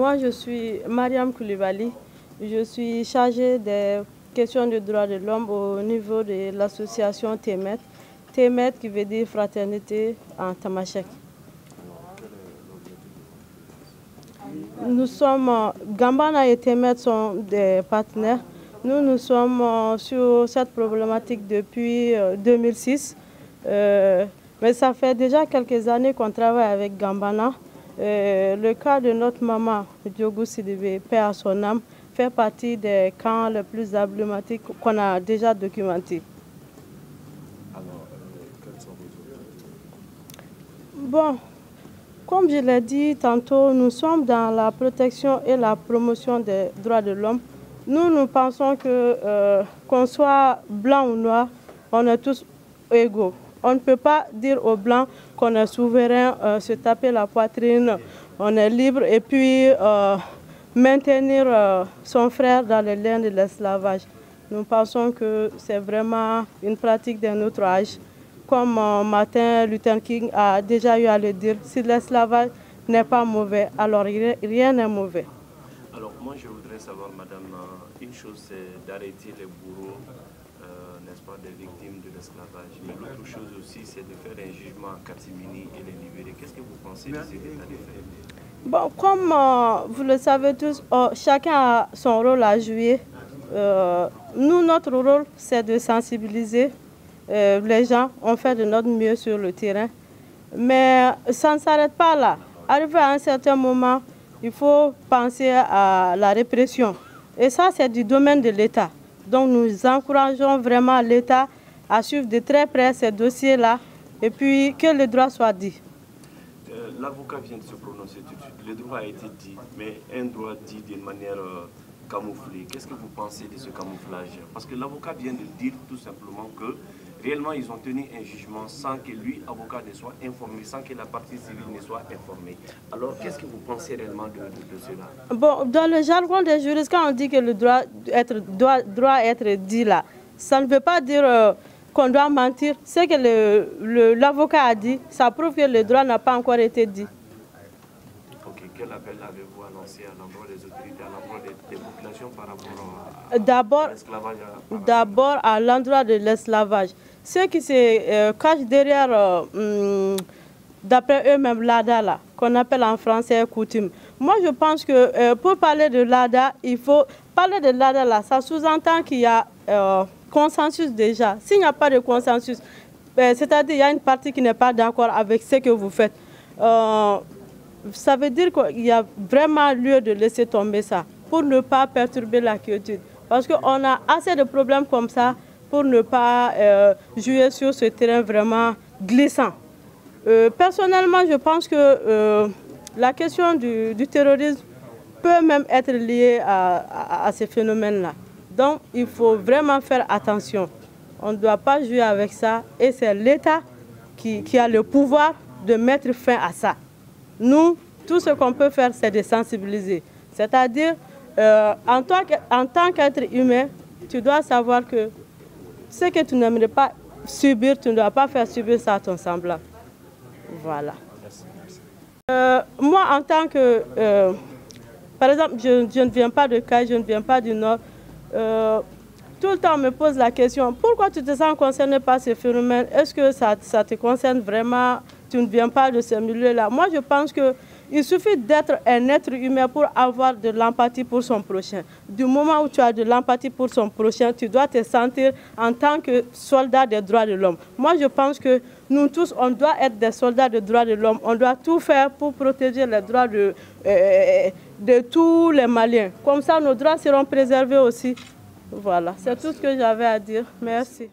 Moi, je suis Mariam Koulibaly. Je suis chargée des questions de droits de l'homme au niveau de l'association TEMET. TEMET qui veut dire fraternité en tamashek. Nous sommes, Gambana et TEMET sont des partenaires. Nous sommes sur cette problématique depuis 2006. Mais ça fait déjà quelques années qu'on travaille avec Gambana. Le cas de notre maman, Diogo Sidibé, paix à son âme, fait partie des camps les plus emblématiques qu'on a déjà documentés. Alors, quels sont vos Bon, comme je l'ai dit tantôt, nous sommes dans la protection et la promotion des droits de l'homme. Nous pensons que qu'on soit blanc ou noir, on est tous égaux. On ne peut pas dire aux Blancs qu'on est souverain, se taper la poitrine, on est libre et puis maintenir son frère dans les liens de l'esclavage. Nous pensons que c'est vraiment une pratique d'un autre âge. Comme Martin Luther King a déjà eu à le dire, si l'esclavage n'est pas mauvais, alors rien n'est mauvais. Alors moi je voudrais savoir, madame, une chose c'est d'arrêter les bourreaux, n'est-ce pas, des victimes de l'esclavage. Mais l'autre chose aussi c'est de faire un jugement à catimini et les libérer. Qu'est-ce que vous pensez de cet état de fait? Bon, comme vous le savez tous, chacun a son rôle à jouer. Nous, notre rôle, c'est de sensibiliser les gens. On fait de notre mieux sur le terrain. Mais ça ne s'arrête pas là. Arrivé à un certain moment, il faut penser à la répression. Et ça, c'est du domaine de l'État. Donc nous encourageons vraiment l'État à suivre de très près ces dossiers-là et puis que le droit soit dit. L'avocat vient de se prononcer tout de suite. Le droit a été dit, mais un droit dit d'une manière camouflée. Qu'est-ce que vous pensez de ce camouflage? Parce que l'avocat vient de dire tout simplement que réellement ils ont tenu un jugement sans que lui, avocat, ne soit informé, sans que la partie civile ne soit informée. Alors qu'est-ce que vous pensez réellement de cela? Bon, dans le jargon des juristes, quand on dit que le droit doit être dit là, ça ne veut pas dire qu'on doit mentir. Ce que l'avocat a dit, ça prouve que le droit n'a pas encore été dit. Ok, quel appel avez-vous à lancer à l'endroit des autorités, à l'endroit des populations par rapport à l'esclavage? D'abord à l'endroit de l'esclavage. Ceux qui se cachent derrière, d'après eux-mêmes, l'ADA, là, qu'on appelle en français coutume. Moi, je pense que pour parler de l'ADA, il faut parler de l'ADA, là, ça sous-entend qu'il y a consensus déjà. S'il n'y a pas de consensus, c'est-à-dire qu'il y a une partie qui n'est pas d'accord avec ce que vous faites, ça veut dire qu'il y a vraiment lieu de laisser tomber ça pour ne pas perturber la quiétude. Parce qu'on a assez de problèmes comme ça pour ne pas jouer sur ce terrain vraiment glissant. Personnellement, je pense que la question du terrorisme peut même être liée à ces phénomènes-là. Donc, il faut vraiment faire attention. On ne doit pas jouer avec ça et c'est l'État qui a le pouvoir de mettre fin à ça. Nous, tout ce qu'on peut faire, c'est de sensibiliser. C'est-à-dire, en tant qu'être humain, tu dois savoir que ce que tu n'aimerais pas subir, tu ne dois pas faire subir ça à ton semblable. Voilà. Moi, en tant que... par exemple, je ne viens pas de Caille, je ne viens pas du Nord. Tout le temps, on me pose la question, pourquoi tu te sens concerné par ce phénomène? Est-ce que ça te concerne vraiment? Tu ne viens pas de ce milieu-là. Moi, je pense qu'il suffit d'être un être humain pour avoir de l'empathie pour son prochain. Du moment où tu as de l'empathie pour son prochain, tu dois te sentir en tant que soldat des droits de l'homme. Moi, je pense que nous tous, on doit être des soldats des droits de l'homme. On doit tout faire pour protéger les droits de tous les Maliens. Comme ça, nos droits seront préservés aussi. Voilà, c'est tout ce que j'avais à dire. Merci.